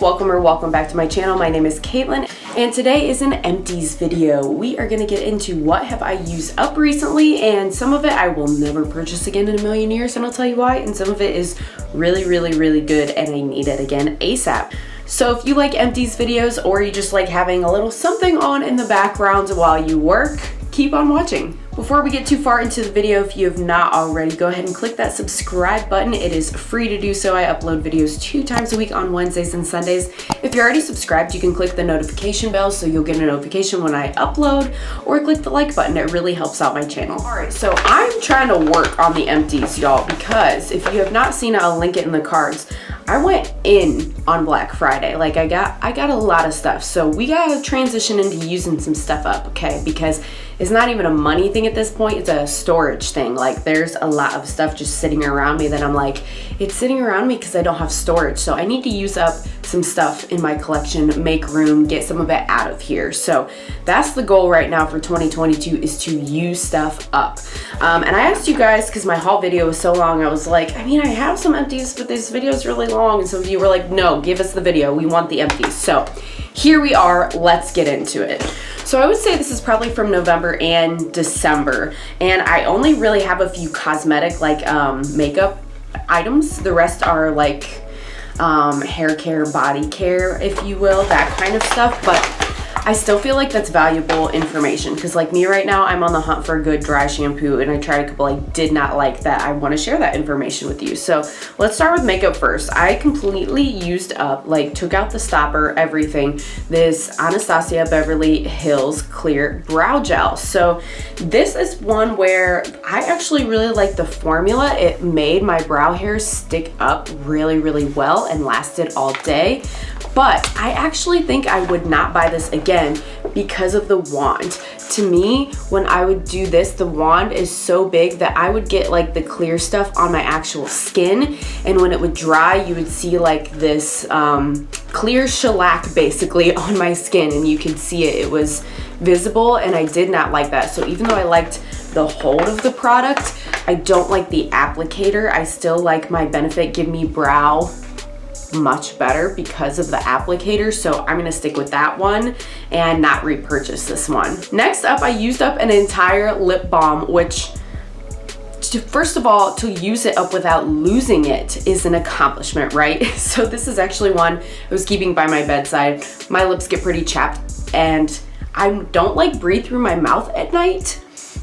Welcome back to my channel. My name is Caitlin and today is an empties video. We are going to get into what have I used up recently, and some of it I will never purchase again in a million years, and I'll tell you why, and some of it is really good and I need it again ASAP. So if you like empties videos or you just like having a little something on in the background while you work, keep on watching. Before we get too far into the video, if you have not already, go ahead and click that subscribe button. It is free to do so. I upload videos 2 times a week on Wednesdays and Sundays. If you're already subscribed, you can click the notification bell so you'll get a notification when I upload, or click the like button. It really helps out my channel. All right, so I'm trying to work on the empties, y'all, because if you have not seen it, I'll link it in the cards. I went in on Black Friday. Like I got a lot of stuff. So we gotta transition into using some stuff up, okay? Because it's not even a money thing at this point, it's a storage thing. Like there's a lot of stuff just sitting around me that I'm like, it's sitting around me because I don't have storage. So I need to use up some stuff in my collection, make room, get some of it out of here. So that's the goal right now for 2022, is to use stuff up. And I asked you guys, because my haul video was so long, I was like, I mean, I have some empties, but this video is really long. And some of you were like, no, give us the video. We want the empties. So here we are, let's get into it. So I would say this is probably from November and December, and I only really have a few cosmetic like makeup items. The rest are like hair care, body care, if you will, that kind of stuff. But I still feel like that's valuable information, because like me right now, I'm on the hunt for a good dry shampoo, and I tried a couple, I did not like that. I want to share that information with you. So let's start with makeup first. I completely used up, like took out the stopper, everything, this Anastasia Beverly Hills Clear Brow Gel. So this is one where I actually really like the formula. It made my brow hairs stick up really well and lasted all day. But I actually think I would not buy this again because of the wand. To me, when I would do this, the wand is so big that I would get like the clear stuff on my actual skin, and when it would dry, you would see like this clear shellac basically on my skin, and you could see it. It was visible, and I did not like that. So even though I liked the hold of the product, I don't like the applicator. I still like my Benefit Give Me Brow much better because of the applicator, so I'm gonna stick with that one and not repurchase this one. Next up, I used up an entire lip balm, which first of all, to use it up without losing it is an accomplishment, right? So this is actually one I was keeping by my bedside. My lips get pretty chapped and I don't like breathe through my mouth at night,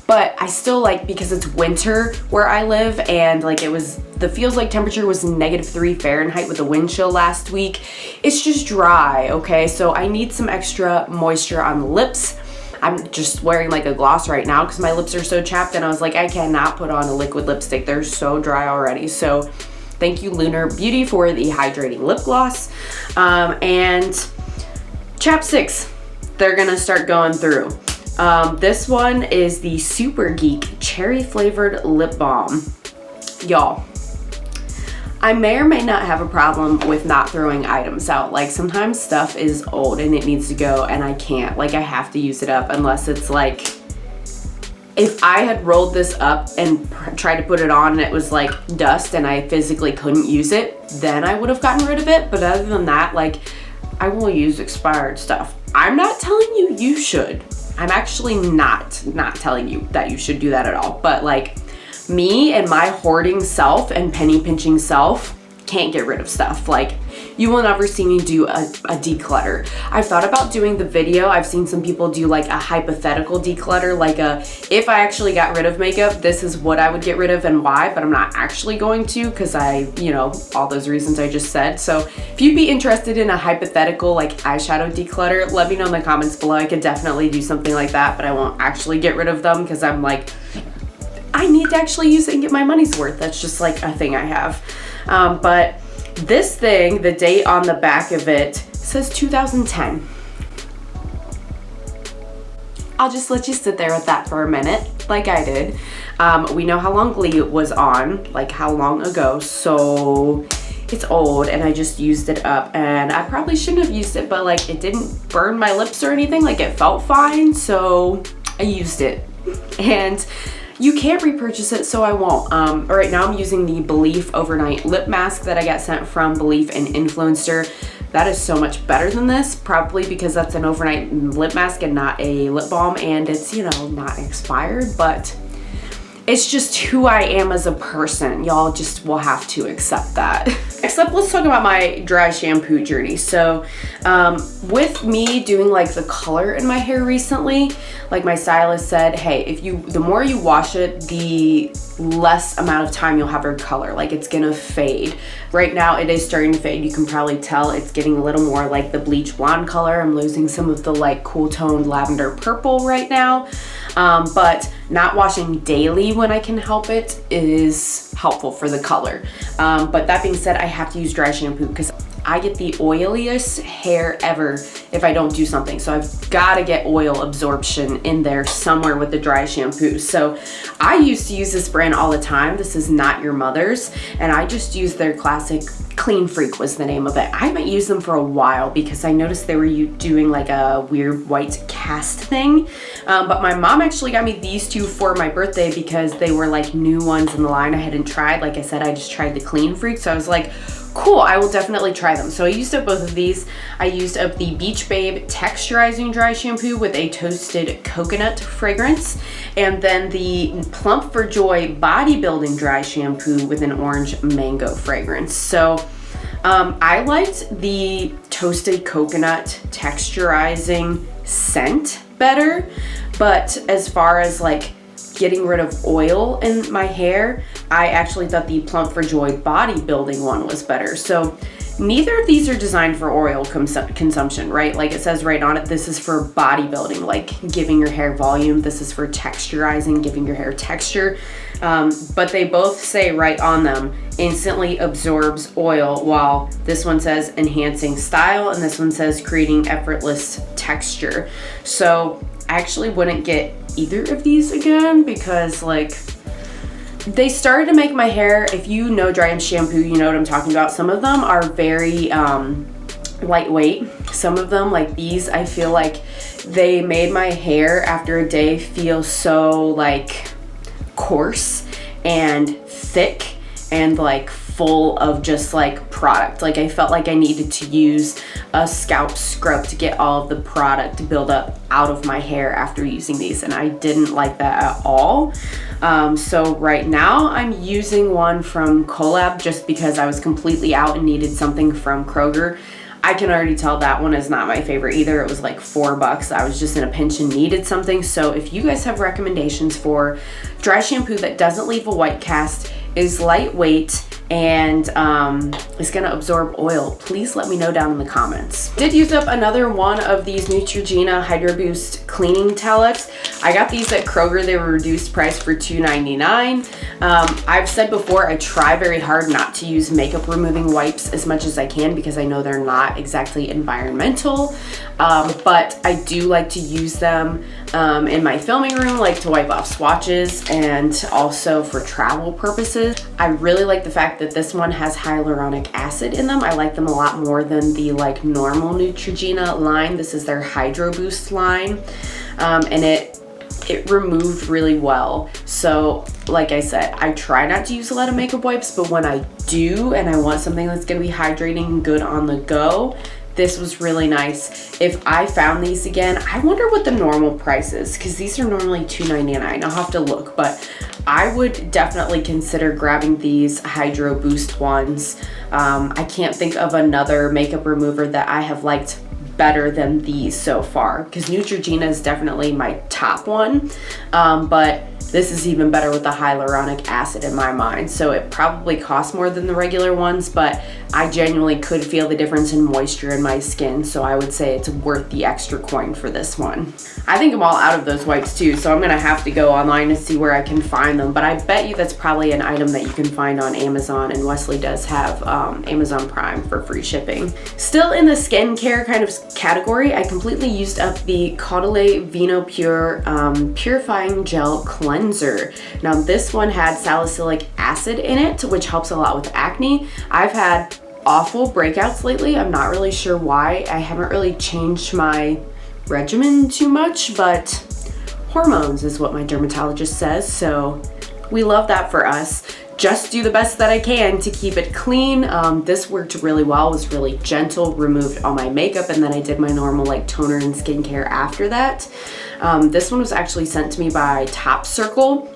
but I still like, because it's winter where I live, and like the feels like temperature was -3 Fahrenheit with a wind chill last week. It's just dry, okay? So I need some extra moisture on the lips. I'm just wearing like a gloss right now because my lips are so chapped, and I was like, I cannot put on a liquid lipstick. They're so dry already. So thank you, Lunar Beauty, for the hydrating lip gloss. And chapsticks, they're gonna start going through. This one is the Super Geek Cherry Flavored Lip Balm. Y'all, I may or may not have a problem with not throwing items out. Like sometimes stuff is old and it needs to go, and I can't. Like I have to use it up, unless it's like, if I had rolled this up and tried to put it on and it was like dust and I physically couldn't use it, then I would have gotten rid of it. But other than that, like I will use expired stuff. I'm not telling you you should. I'm actually not telling you that you should do that at all. But like me and my hoarding self and penny pinching self can't get rid of stuff. Like you will never see me do a declutter. I've thought about doing the video. I've seen some people do like a hypothetical declutter, like if I actually got rid of makeup, this is what I would get rid of and why, but I'm not actually going to, because all those reasons I just said. So if you'd be interested in a hypothetical like eyeshadow declutter, let me know in the comments below. I could definitely do something like that, but I won't actually get rid of them because I'm like, I need to actually use it and get my money's worth. That's just like a thing I have. But this thing, the date on the back of it says 2010. I'll just let you sit there with that for a minute, like I did. We know how long Glee was on, like how long ago, so it's old, and I just used it up, and I probably shouldn't have used it, but like it didn't burn my lips or anything, like it felt fine, so I used it. And you can't repurchase it, so I won't. Right now I'm using the Belief Overnight Lip Mask that I got sent from Belief and Influencer. that is so much better than this, probably because that's an overnight lip mask and not a lip balm, and it's, you know, not expired, but it's just who I am as a person. Y'all just will have to accept that. Except let's talk about my dry shampoo journey. So with me doing like the color in my hair recently, like my stylist said, hey, the more you wash it, the less amount of time you'll have your color. Like it's gonna fade. Right now it is starting to fade. You can probably tell it's getting a little more like the bleach blonde color. I'm losing some of the like cool toned lavender purple right now. But not washing daily when I can help it is helpful for the color. But that being said, I have to use dry shampoo because I get the oiliest hair ever if I don't do something. So I've got to get oil absorption in there somewhere with the dry shampoo. So I used to use this brand all the time. This is Not Your Mother's, and I just used their classic Clean Freak was the name of it. I haven't used them for a while because I noticed they were doing like a weird white cast thing. But my mom actually got me these two for my birthday because they were like new ones in the line I hadn't tried. Like I said, I just tried the Clean Freak. So I was like, cool, I will definitely try them. So I used up both of these. I used up the Beach Babe Texturizing Dry Shampoo with a toasted coconut fragrance, and then the Plump for Joy Bodybuilding Dry Shampoo with an orange mango fragrance. So I liked the toasted coconut texturizing scent better, but as far as like getting rid of oil in my hair, I actually thought the Plump for Joy bodybuilding one was better. So neither of these are designed for oil consumption, right? Like it says right on it, this is for bodybuilding, like giving your hair volume. This is for texturizing, giving your hair texture. But they both say right on them, instantly absorbs oil, while this one says enhancing style and this one says creating effortless texture. So I actually wouldn't get either of these again because like they started to make my hair, if you know dry shampoo, you know what I'm talking about. Some of them are very lightweight. Some of them, like these, I feel like they made my hair after a day feel so like coarse and thick and like full of just like product. Like I felt like I needed to use a scalp scrub to get all of the product build up out of my hair after using these, and I didn't like that at all. So right now I'm using one from Collab just because I was completely out and needed something from Kroger. I can already tell that one is not my favorite either. It was like $4. I was just in a pinch and needed something. So if you guys have recommendations for dry shampoo that doesn't leave a white cast, is lightweight, and is gonna absorb oil, please let me know down in the comments. Did use up another one of these Netrogena Hydro Boost cleaning towelettes. I got these at Kroger. They were reduced price for $2.99. I've said before, I try very hard not to use makeup removing wipes as much as I can because I know they're not exactly environmental, but I do like to use them in my filming room, like to wipe off swatches and also for travel purposes. I really like the fact that this one has hyaluronic acid in them. I like them a lot more than the like normal Neutrogena line. This is their Hydro Boost line, and it removed really well. So like I said, I try not to use a lot of makeup wipes, but when I do and I want something that's gonna be hydrating and good on the go, this was really nice. If I found these again, I wonder what the normal price is because these are normally $2.99. I'll have to look, but I would definitely consider grabbing these Hydro Boost ones. I can't think of another makeup remover that I have liked better than these so far, because Neutrogena is definitely my top one, but this is even better with the hyaluronic acid in my mind. So it probably costs more than the regular ones, but I genuinely could feel the difference in moisture in my skin, so I would say it's worth the extra coin for this one. I think I'm all out of those wipes too, so I'm gonna have to go online and see where I can find them, but I bet you that's probably an item that you can find on Amazon, and Wesley does have Amazon Prime for free shipping. Still in the skincare kind of category, I completely used up the Caudalie Vino Pure Purifying Gel Cleanser. Now this one had salicylic acid in it, which helps a lot with acne. I've had awful breakouts lately. I'm not really sure why. I haven't really changed my regimen too much, but hormones is what my dermatologist says, so we love that for us. just do the best that I can to keep it clean. This worked really well, was really gentle, removed all my makeup, and then I did my normal like toner and skincare after that. This one was actually sent to me by Top Circle,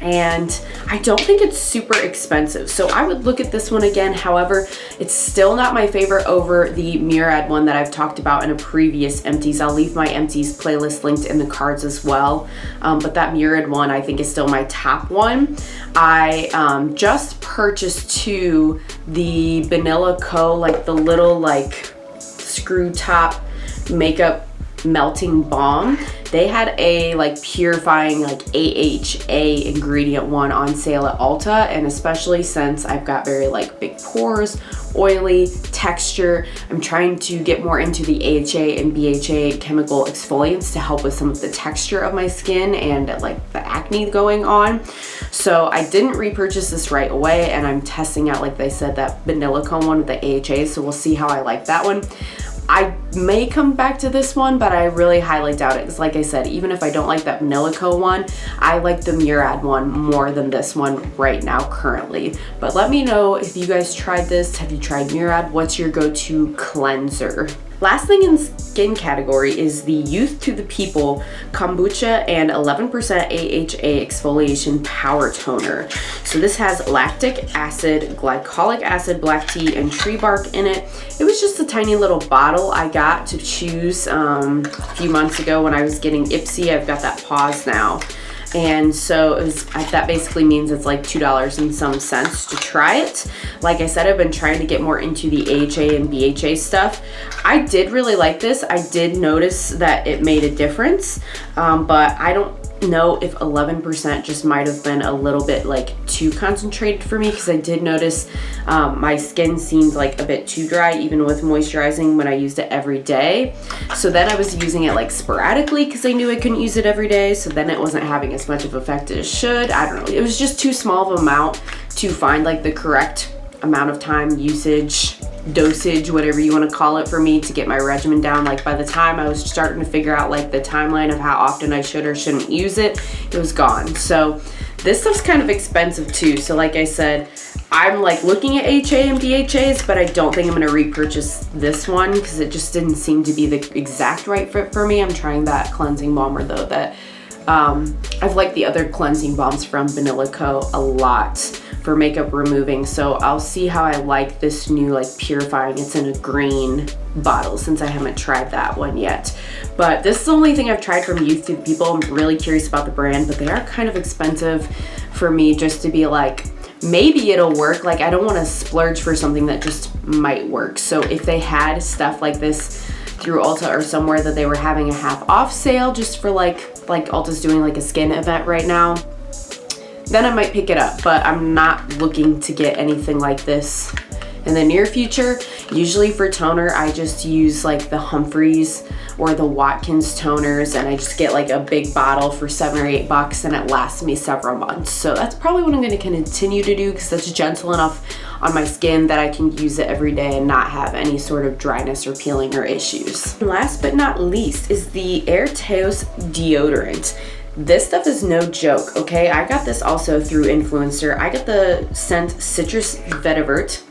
and I don't think it's super expensive, so I would look at this one again. However, it's still not my favorite over the Murad one that I've talked about in a previous Empties. I'll leave my Empties playlist linked in the cards as well, but that Murad one I think is still my top one. I just purchased too the Vanilla Co, like the little like screw top makeup melting balm. They had a like purifying like AHA ingredient one on sale at Ulta, and especially since I've got very like big pores, oily texture, I'm trying to get more into the AHA and BHA chemical exfoliants to help with some of the texture of my skin and like the acne going on. So I didn't repurchase this right away, and I'm testing out, like they said, that Vanilla Cone one with the AHA, so we'll see how I like that one. I may come back to this one, but I really highly doubt it, because like I said, even if I don't like that Vanilla Co one, I like the Murad one more than this one right now currently. But let me know if you guys tried this. Have you tried Murad? What's your go-to cleanser? Last thing in skin category is the Youth to the People Kombucha and 11% AHA Exfoliation Power Toner. So this has lactic acid, glycolic acid, black tea, and tree bark in it. It was just a tiny little bottle I got to choose a few months ago when I was getting ipsy. I've got that pause now. And so that basically means it's like $2 and some cents to try it. Like I said, I've been trying to get more into the AHA and BHA stuff. I did really like this. I did notice that it made a difference, but I don't know if 11% just might have been a little bit like too concentrated for me, because I did notice my skin seemed like a bit too dry even with moisturizing when I used it every day. So then I was using it like sporadically because I knew I couldn't use it every day, so then it wasn't having as much of effect as it should. I don't know, it was just too small of an amount to find like the correct amount of time, usage, dosage, whatever you want to call it, for me to get my regimen down. Like by the time I was starting to figure out like the timeline of how often I should or shouldn't use it, it was gone. So this stuff's kind of expensive too. So like I said, I'm like looking at HA and BHAs, but I don't think I'm going to repurchase this one because it just didn't seem to be the exact right fit for me. I'm trying that cleansing balmer though, that I've liked the other cleansing balms from Vanilla Co a lot for makeup removing, so I'll see how I like this new like purifying. It's in a green bottle since I haven't tried that one yet. But this is the only thing I've tried from Youth to the People. I'm really curious about the brand, but they are kind of expensive for me just to be like, maybe it'll work. Like I don't want to splurge for something that just might work. So if they had stuff like this through Ulta or somewhere that they were having a half off sale just for like Ulta's doing like a skin event right now, then I might pick it up, but I'm not looking to get anything like this in the near future. Usually for toner, I just use like the Humphreys or the Watkins toners, and I just get like a big bottle for $7 or $8 and it lasts me several months. So that's probably what I'm going to continue to do because that's gentle enough on my skin that I can use it every day and not have any sort of dryness or peeling or issues. Last but not least is the Teos deodorant. This stuff is no joke, okay? I got this also through influencer. I got the scent Citrus Vetiver.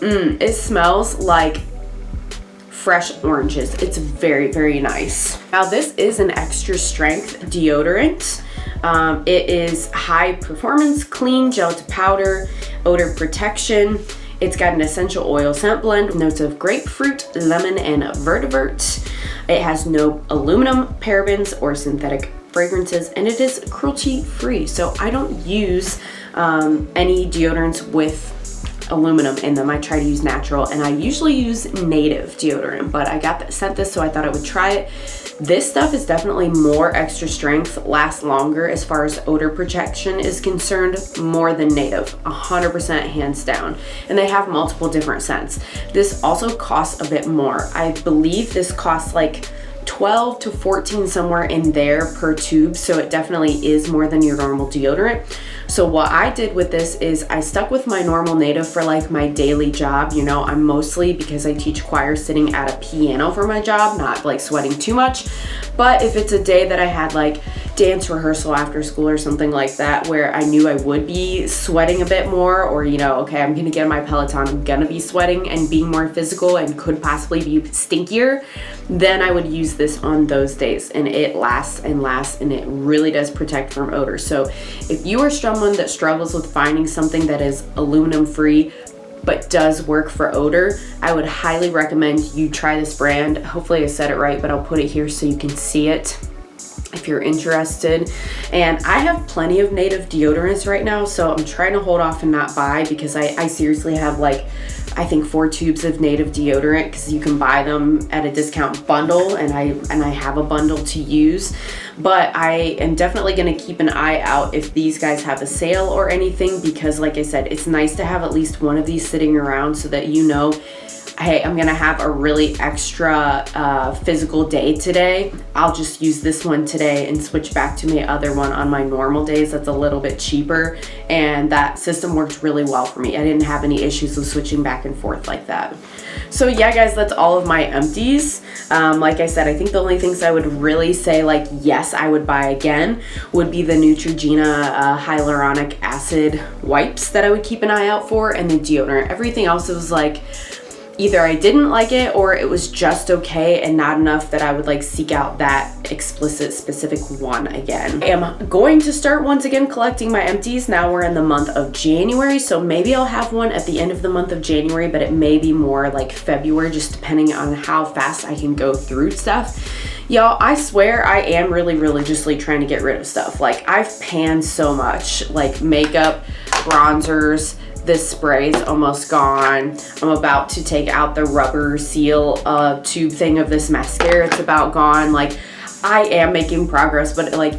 It smells like fresh oranges. It's very, very nice. Now this is an extra strength deodorant. It is high performance, clean, gel to powder, odor protection. It's got an essential oil scent blend with notes of grapefruit, lemon, and vetiver. It has no aluminum, parabens, or synthetic fragrances, and it is cruelty free. So I don't use any deodorants with aluminum in them. I try to use natural, and I usually use native deodorant, but I sent this, so I thought I would try it. This stuff is definitely more extra strength, lasts longer as far as odor protection is concerned, more than native, 100% hands down. And they have multiple different scents. This also costs a bit more. I believe this costs like 12 to 14 somewhere in there per tube, so it definitely is more than your normal deodorant. So what I did with this is I stuck with my normal native for like my daily job. You know, I'm mostly, because I teach choir, sitting at a piano for my job, not like sweating too much. But if it's a day that I had like, dance rehearsal after school or something like that, where I knew I would be sweating a bit more, or you know, okay, I'm gonna get on my Peloton, I'm gonna be sweating and being more physical and could possibly be stinkier, then I would use this on those days, and it lasts and lasts, and it really does protect from odor. So if you are someone that struggles with finding something that is aluminum free but does work for odor, I would highly recommend you try this brand. Hopefully I said it right, but I'll put it here so you can see it if you're interested. And I have plenty of native deodorants right now, so I'm trying to hold off and not buy, because I seriously have like, I think 4 tubes of native deodorant, because you can buy them at a discount bundle, and I have a bundle to use. But I am definitely going to keep an eye out if these guys have a sale or anything, because like I said, it's nice to have at least one of these sitting around so that you know, hey, I'm gonna have a really extra physical day today. I'll just use this one today and switch back to my other one on my normal days. That's a little bit cheaper, and that system worked really well for me. I didn't have any issues with switching back and forth like that. So yeah, guys, that's all of my empties. Like I said, I think the only things I would really say, like, yes, I would buy again would be the Netrogena hyaluronic acid wipes that I would keep an eye out for, and the deodorant. Everything else, it was like, either I didn't like it or it was just okay and not enough that I would like seek out that explicit specific one again. I am going to start once again collecting my empties. Now we're in the month of January, so maybe I'll have one at the end of the month of January, but it may be more like February, just depending on how fast I can go through stuff. Y'all, I swear I am really religiously trying to get rid of stuff. Like, I've panned so much, like makeup, bronzers. This spray is almost gone. I'm about to take out the rubber seal tube thing of this mascara. It's about gone. Like, I am making progress, but like,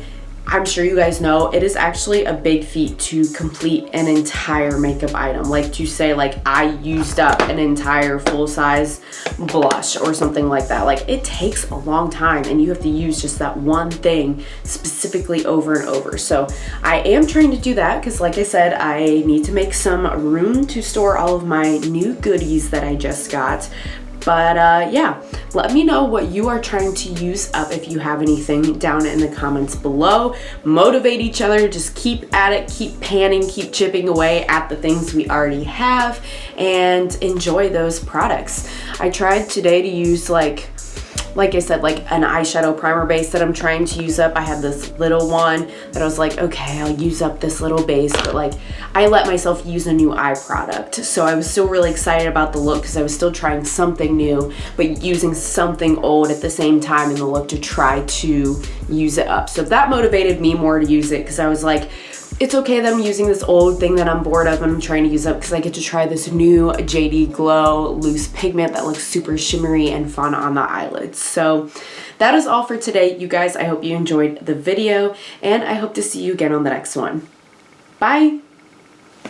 I'm sure you guys know, it is actually a big feat to complete an entire makeup item. Like, to say like I used up an entire full-size blush or something like that. Like, it takes a long time, and you have to use just that one thing specifically over and over. So I am trying to do that, because like I said, I need to make some room to store all of my new goodies that I just got. But yeah, let me know what you are trying to use up, if you have anything, down in the comments below. Motivate each other, just keep at it, keep panning, keep chipping away at the things we already have, and enjoy those products. I tried today to use like I said, like an eyeshadow primer base that I'm trying to use up. I had this little one that I was like, okay, I'll use up this little base, but like, I let myself use a new eye product. So I was still really excited about the look, because I was still trying something new, but using something old at the same time in the look to try to use it up. So that motivated me more to use it, because I was like, it's okay that I'm using this old thing that I'm bored of and I'm trying to use up, because I get to try this new JD Glow loose pigment that looks super shimmery and fun on the eyelids. So that is all for today, you guys. I hope you enjoyed the video, and I hope to see you again on the next one. Bye!